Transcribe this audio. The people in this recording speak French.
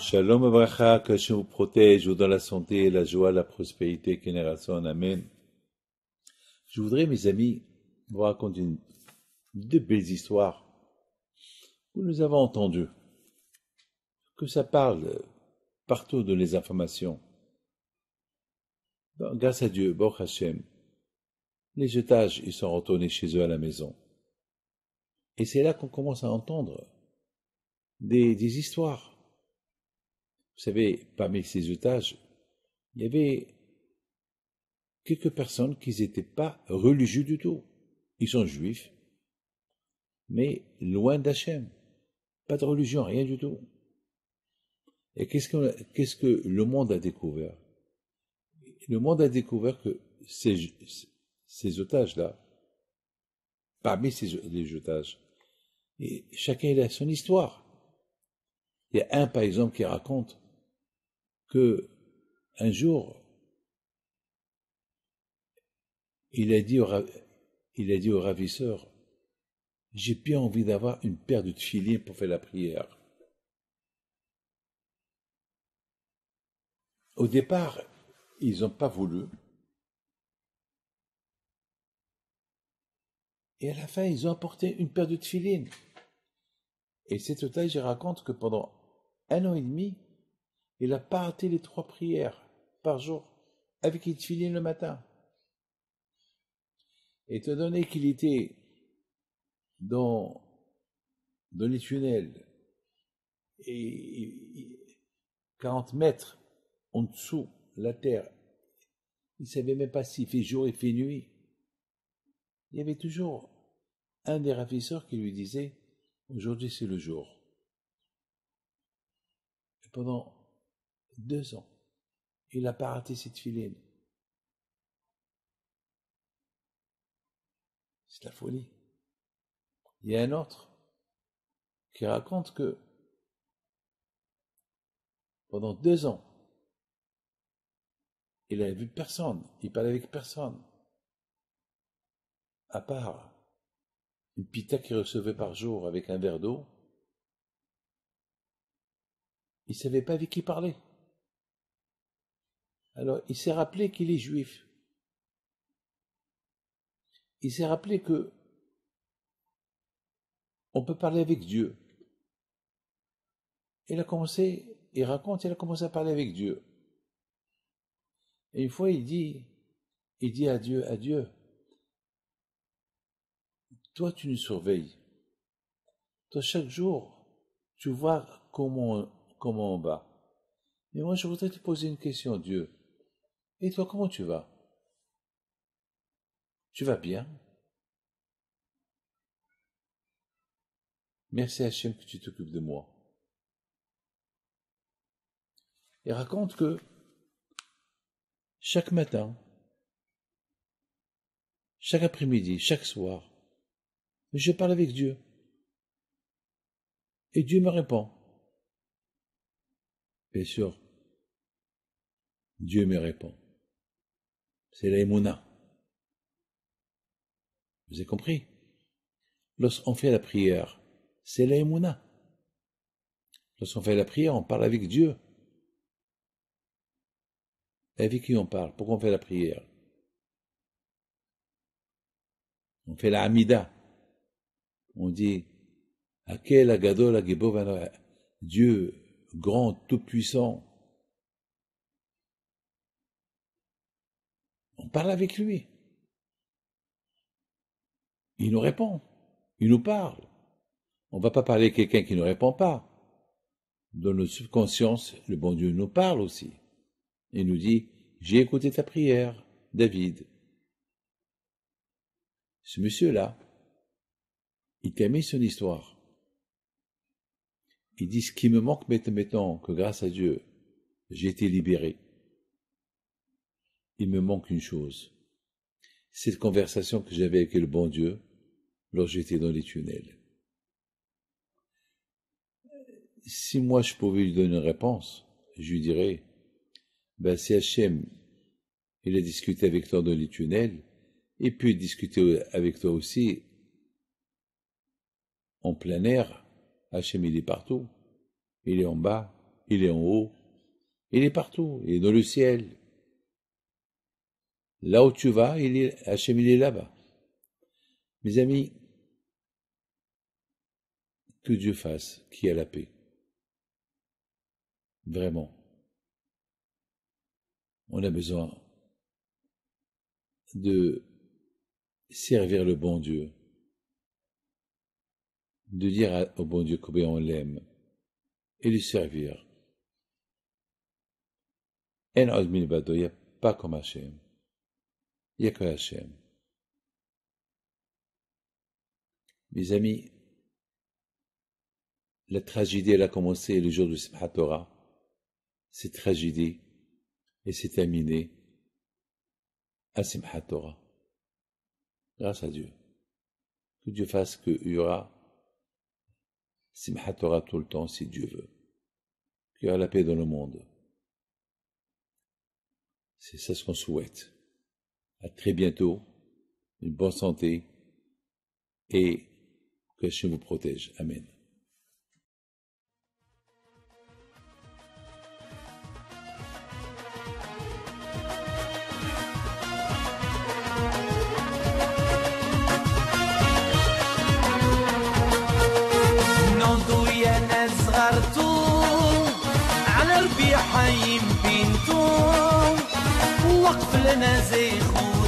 Shalom Abracha, que Hachem vous protège, vous donne la santé, la joie, la prospérité, génération, amen. Je voudrais, mes amis, vous raconter deux belles histoires que nous avons entendues, que ça parle partout de les informations. Donc, grâce à Dieu, Baruch Hashem, les otages, ils sont retournés chez eux à la maison. Et c'est là qu'on commence à entendre des histoires. Vous savez, parmi ces otages, il y avait quelques personnes qui n'étaient pas religieux du tout. Ils sont juifs, mais loin d'Hachem. Pas de religion, rien du tout. Et qu'est-ce que le monde a découvert? Le monde a découvert que ces otages-là, parmi les otages, et chacun a son histoire. Il y a un, par exemple, qui raconte que un jour, il a dit au ravisseur, j'ai bien envie d'avoir une paire de tefilines pour faire la prière. Au départ, ils n'ont pas voulu. Et à la fin, ils ont apporté une paire de tefilines. Et cet otage, il raconte que pendant 1 an et demi, il n'a pas raté les 3 prières par jour, avec les tefilines le matin. Étant donné qu'il était dans les tunnels, et 40 mètres en dessous, la terre, il ne savait même pas s'il fait jour et fait nuit. Il y avait toujours un des ravisseurs qui lui disait, aujourd'hui c'est le jour. Et pendant 2 ans, il n'a pas raté cette filine. C'est la folie. Il y a un autre qui raconte que pendant 2 ans, il n'avait vu personne, il parlait avec personne, à part une pita qu'il recevait par jour avec un verre d'eau. Il ne savait pas avec qui parler. Alors, il s'est rappelé qu'il est juif. Il s'est rappelé que on peut parler avec Dieu. Il a commencé à parler avec Dieu. Et une fois, il dit à Dieu, toi, tu nous surveilles. Toi, chaque jour, tu vois comment on va. Mais moi, je voudrais te poser une question, Dieu. Et toi, comment tu vas? Tu vas bien? Merci Hachem que tu t'occupes de moi. Il raconte que chaque matin, chaque après-midi, chaque soir, je parle avec Dieu. Et Dieu me répond. Bien sûr, Dieu me répond. C'est la Emouna. Vous avez compris? Lorsqu'on fait la prière, c'est la Emouna. Lorsqu'on fait la prière, on parle avec Dieu. Et avec qui on parle? Pourquoi on fait la prière? On fait la Hamida. On dit Akel Agadol Agibov, Dieu grand, tout-puissant. On parle avec lui. Il nous répond. Il nous parle. On ne va pas parler à quelqu'un qui ne répond pas. Dans notre subconscience, le bon Dieu nous parle aussi. Il nous dit, j'ai écouté ta prière, David. Ce monsieur-là, il t'a mis son histoire. Il dit, ce qui me manque maintenant, que grâce à Dieu, j'ai été libéré. Il me manque une chose. Cette conversation que j'avais avec le bon Dieu, lorsque j'étais dans les tunnels. Si moi je pouvais lui donner une réponse, je lui dirais, si Hachem, il a discuté avec toi dans les tunnels, il peut discuter avec toi aussi en plein air. Hachem, il est partout. Il est en bas, il est en haut, il est partout, il est dans le ciel. Là où tu vas, Hachem, il est là-bas. Mes amis, que Dieu fasse qu'il y ait la paix. Vraiment. On a besoin de servir le bon Dieu, de dire au bon Dieu combien on l'aime et lui servir. En Odmin Bado, il n'y a pas comme Hachem. Il n'y a que Hachem. Mes amis, la tragédie, elle a commencé le jour de Simchat Torah. Cette tragédie, et s'est terminée à Simchat Torah. Grâce à Dieu. Que Dieu fasse qu'il y aura Simchat Torah tout le temps, si Dieu veut. Qu'il y aura la paix dans le monde. C'est ça ce qu'on souhaite. À très bientôt, une bonne santé, et que Hachem vous protège. Amen. على ربيع حيم بنتو وقف لنا زي خو